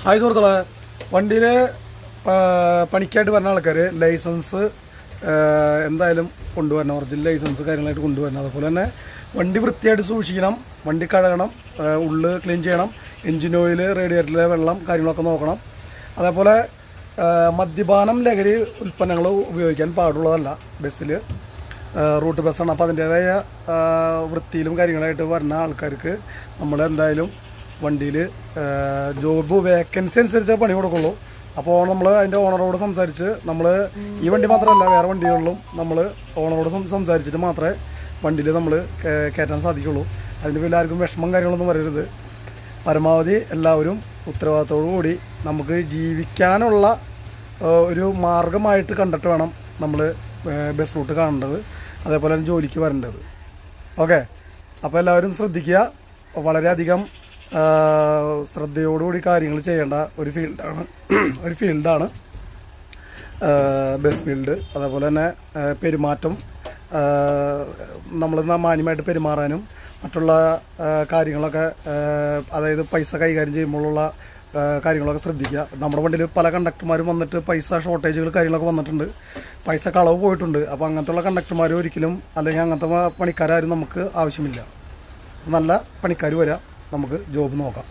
Hi സുഹൃത്തുക്കളെ, വണ്ടിയിൽ പണിക്കായിട്ട് വരുന്ന ആൾക്കാർ ലൈസൻസ് എന്തായാലും കൊണ്ടുവരണം. ഒറിജിനൽ ലൈസൻസ് കാര്യങ്ങളായിട്ട് കൊണ്ടുവരണം. അതുപോലെ തന്നെ വണ്ടി വൃത്തിയായിട്ട് സൂക്ഷിക്കണം, വണ്ടി കഴുകണം, ഉള്ളു ക്ലീൻ ചെയ്യണം, എൻജിൻ ഓയിൽ, റേഡിയേറ്ററിലെ വെള്ളം കാര്യങ്ങളൊക്കെ നോക്കണം. അതേപോലെ മദ്യപാനം, ലഹരി ഉൽപ്പന്നങ്ങൾ ഉപയോഗിക്കാൻ പാടുള്ളതല്ല ബസ്സിൽ. റൂട്ട് ബസ്സാണ്, അപ്പോൾ അതിൻ്റേതായ വൃത്തിയിലും കാര്യങ്ങളായിട്ട് വരുന്ന ആൾക്കാർക്ക് നമ്മൾ എന്തായാലും വണ്ടിയിൽ ജോബ് വേക്കൻസി അനുസരിച്ച് പണി കൊടുക്കുള്ളൂ. അപ്പോൾ നമ്മൾ അതിൻ്റെ ഓണറോട് സംസാരിച്ച്, നമ്മൾ ഈ വണ്ടി മാത്രമല്ല വേറെ വണ്ടികളിലും നമ്മൾ ഓണറോട് സംസാരിച്ചിട്ട് മാത്രമേ വണ്ടിയിൽ നമ്മൾ കയറ്റാൻ സാധിക്കുള്ളൂ. അതിന് വലിയ ആർക്കും വിഷമം കാര്യങ്ങളൊന്നും വരരുത്. പരമാവധി എല്ലാവരും ഉത്തരവാദിത്തോടു കൂടി നമുക്ക് ജീവിക്കാനുള്ള ഒരു മാർഗമായിട്ട് കണ്ടിട്ട് വേണം നമ്മൾ ബസ് റൂട്ട് കാണേണ്ടത്, അതേപോലെ തന്നെ ജോലിക്ക് വരേണ്ടത്. ഓക്കെ, അപ്പോൾ എല്ലാവരും ശ്രദ്ധിക്കുക. വളരെയധികം ശ്രദ്ധയോടുകൂടി കാര്യങ്ങൾ ചെയ്യേണ്ട ഒരു ഫീൽഡാണ് ബസ് ഫീൽഡ്. അതേപോലെ തന്നെ പെരുമാറ്റം, നമ്മൾ മാന്യമായിട്ട് പെരുമാറാനും മറ്റുള്ള കാര്യങ്ങളൊക്കെ, അതായത് പൈസ കൈകാര്യം ചെയ്യുമ്പോഴുള്ള കാര്യങ്ങളൊക്കെ ശ്രദ്ധിക്കുക. നമ്മുടെ വണ്ടിയിൽ പല കണ്ടക്ടർമാരും വന്നിട്ട് പൈസ ഷോർട്ടേജുകൾ കാര്യങ്ങളൊക്കെ വന്നിട്ടുണ്ട്, പൈസ കളവ് പോയിട്ടുണ്ട്. അപ്പോൾ അങ്ങനത്തെ കണ്ടക്ടർമാർ ഒരിക്കലും, അല്ലെങ്കിൽ അങ്ങനത്തെ പണിക്കാരും നമുക്ക് ആവശ്യമില്ല. നല്ല പണിക്കാർ വരാം, നമുക്ക് ജോബ് നോക്കാം.